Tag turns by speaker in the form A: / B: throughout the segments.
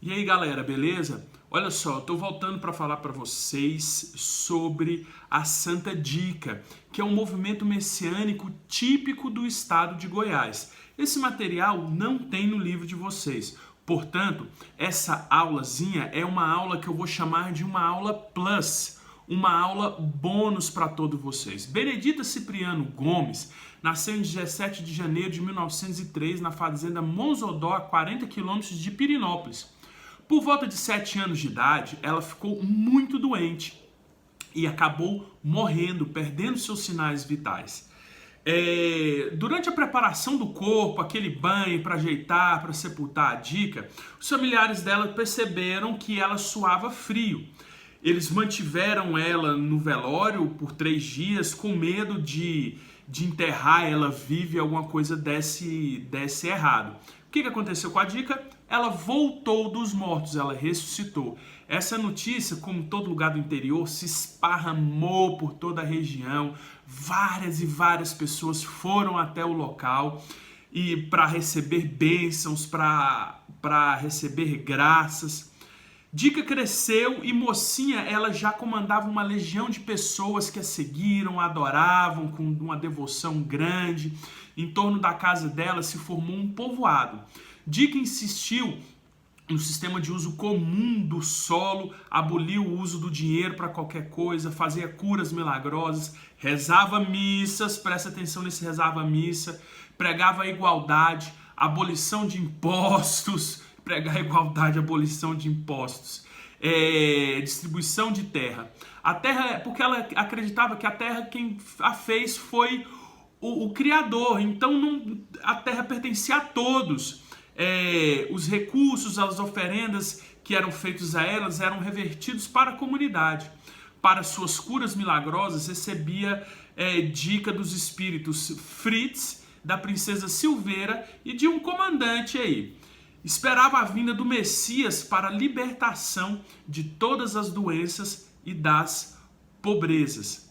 A: E aí galera, beleza? Olha só, eu tô voltando para falar para vocês sobre a Santa Dica, que é um movimento messiânico típico do estado de Goiás. Esse material não tem no livro de vocês, portanto, essa aulazinha é uma aula que eu vou chamar de uma aula plus, uma aula bônus para todos vocês. Benedita Cipriano Gomes nasceu em 17 de janeiro de 1903 na fazenda Monzodó, a 40 quilômetros de Pirinópolis. Por volta de 7 anos de idade, ela ficou muito doente e acabou morrendo, perdendo seus sinais vitais. Durante a preparação do corpo, aquele banho para ajeitar, para sepultar a Dica, os familiares dela perceberam que ela suava frio. Eles mantiveram ela no velório por 3 dias com medo de enterrar ela viva e alguma coisa desse errado. O que aconteceu com a Dica? Ela voltou dos mortos, ela ressuscitou. Essa notícia, como todo lugar do interior, se esparramou por toda a região. Várias e várias pessoas foram até o local e para receber bênçãos, para receber graças. Dica cresceu e mocinha, ela já comandava uma legião de pessoas que a seguiram, a adoravam com uma devoção grande. Em torno da casa dela se formou um povoado. Dica insistiu no sistema de uso comum do solo, aboliu o uso do dinheiro para qualquer coisa, fazia curas milagrosas, rezava missas, presta atenção nesse rezava missa, pregava a igualdade, abolição de impostos, pregar a igualdade, abolição de impostos, distribuição de terra. A terra, porque ela acreditava que a terra quem a fez foi o Criador, então a terra pertencia a todos. Os recursos, as oferendas que eram feitos a elas eram revertidos para a comunidade. Para suas curas milagrosas, recebia dica dos espíritos Fritz, da princesa Silveira e de um comandante aí. Esperava a vinda do Messias para a libertação de todas as doenças e das pobrezas.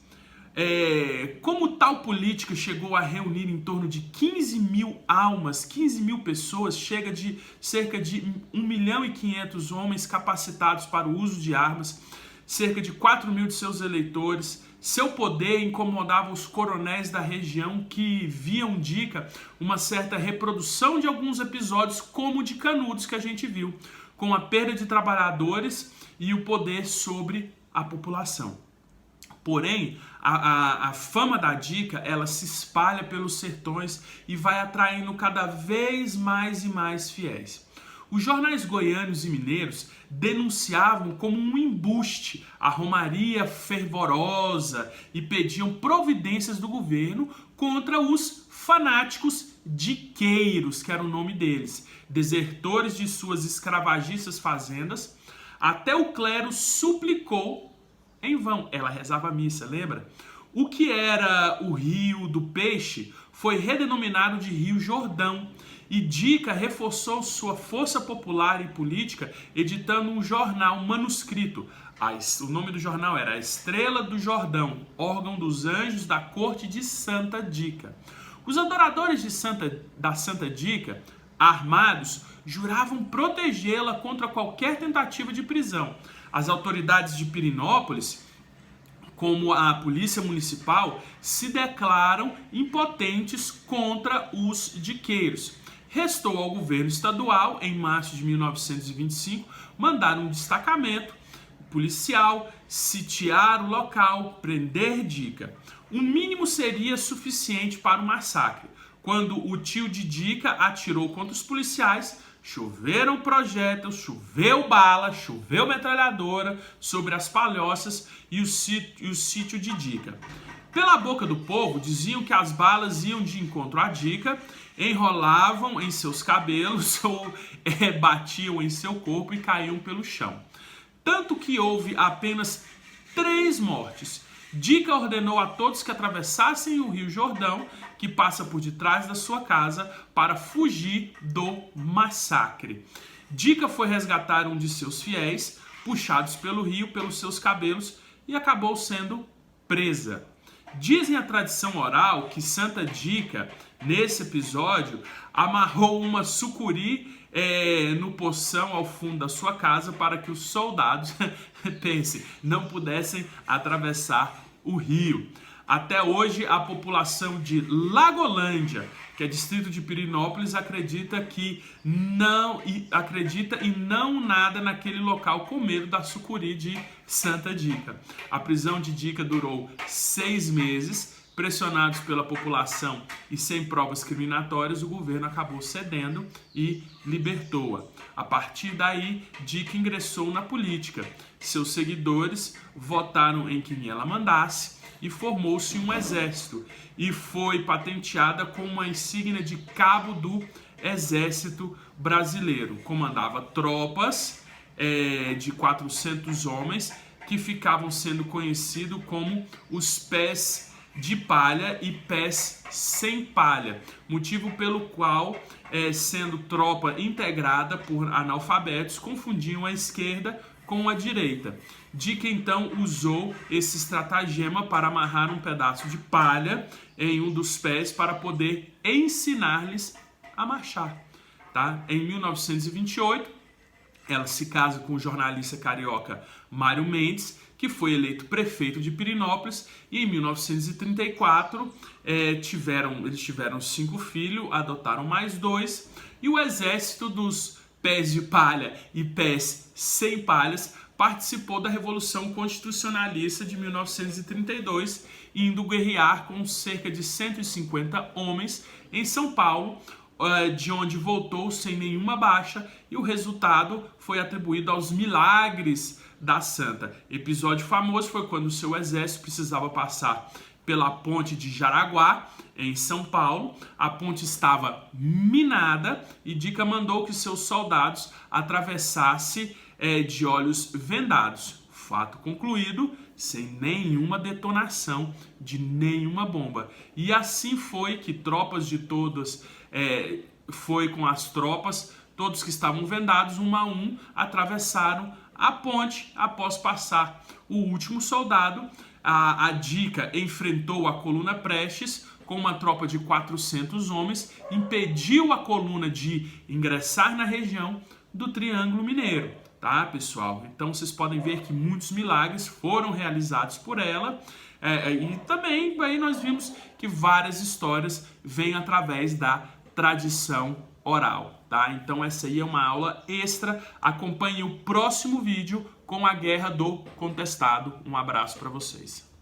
A: Como tal política chegou a reunir em torno de 15 mil almas, 15 mil pessoas, chega de cerca de 1.500.000 homens capacitados para o uso de armas, cerca de 4 mil de seus eleitores. Seu poder incomodava os coronéis da região que viam Dica uma certa reprodução de alguns episódios, como o de Canudos que a gente viu, com a perda de trabalhadores e o poder sobre a população. Porém, a fama da Dica, ela se espalha pelos sertões e vai atraindo cada vez mais e mais fiéis. Os jornais goianos e mineiros denunciavam como um embuste a romaria fervorosa e pediam providências do governo contra os fanáticos diqueiros, que era o nome deles, desertores de suas escravagistas fazendas. Até o clero suplicou em vão. Ela rezava a missa, lembra? O que era o Rio do Peixe foi redenominado de Rio Jordão. E Dica reforçou sua força popular e política editando um jornal manuscrito. O nome do jornal era A Estrela do Jordão, órgão dos anjos da corte de Santa Dica. Os adoradores da Santa Dica, armados, juravam protegê-la contra qualquer tentativa de prisão. As autoridades de Pirinópolis, como a polícia municipal, se declaram impotentes contra os diqueiros. Restou ao governo estadual, em março de 1925, mandar um destacamento policial, sitiar o local, prender Dica. O mínimo seria suficiente para o massacre. Quando o tio de Dica atirou contra os policiais, choveram projéteis, choveu bala, choveu metralhadora sobre as palhoças e o sítio de Dica. Pela boca do povo, diziam que as balas iam de encontro à Dica, enrolavam em seus cabelos ou batiam em seu corpo e caíam pelo chão. Tanto que houve apenas 3 mortes. Dica ordenou a todos que atravessassem o Rio Jordão, que passa por detrás da sua casa, para fugir do massacre. Dica foi resgatar um de seus fiéis, puxados pelo rio, pelos seus cabelos, e acabou sendo presa. Dizem a tradição oral que Santa Dica, nesse episódio, amarrou uma sucuri no poção ao fundo da sua casa para que os soldados, pense, não pudessem atravessar o rio. Até hoje, a população de Lagolândia, que é distrito de Pirenópolis, acredita e não nada naquele local com medo da sucuri de Santa Dica. A prisão de Dica durou 6 meses. Pressionados pela população e sem provas criminatórias, o governo acabou cedendo e libertou-a. A partir daí, Dica ingressou na política. Seus seguidores votaram em quem ela mandasse e formou-se um exército. E foi patenteada com uma insígnia de cabo do Exército Brasileiro. Comandava tropas de 400 homens que ficavam sendo conhecidos como os pés de palha e pés sem palha, motivo pelo qual, sendo tropa integrada por analfabetos, confundiam a esquerda com a direita. Dica então usou esse estratagema para amarrar um pedaço de palha em um dos pés para poder ensinar-lhes a marchar. Tá? Em 1928, ela se casa com o jornalista carioca Mário Mendes, que foi eleito prefeito de Pirenópolis, e em 1934 eles tiveram 5 filhos, adotaram mais 2, e o exército dos pés de palha e pés sem palhas participou da Revolução Constitucionalista de 1932, indo guerrear com cerca de 150 homens em São Paulo, de onde voltou sem nenhuma baixa, e o resultado foi atribuído aos milagres da santa. Episódio famoso foi quando o seu exército precisava passar pela ponte de Jaraguá, em São Paulo. A ponte estava minada e Dica mandou que seus soldados atravessassem de olhos vendados. Fato concluído, sem nenhuma detonação de nenhuma bomba. E assim foi que tropas de todas, foi com as tropas, todos que estavam vendados, um a um, atravessaram a ponte após passar o último soldado. A Dica enfrentou a coluna Prestes com uma tropa de 400 homens, impediu a coluna de ingressar na região do Triângulo Mineiro. Tá, pessoal? Então vocês podem ver que muitos milagres foram realizados por ela, e também aí nós vimos que várias histórias vêm através da tradição oral. Tá? Então essa aí é uma aula extra. Acompanhe o próximo vídeo com a Guerra do Contestado. Um abraço para vocês.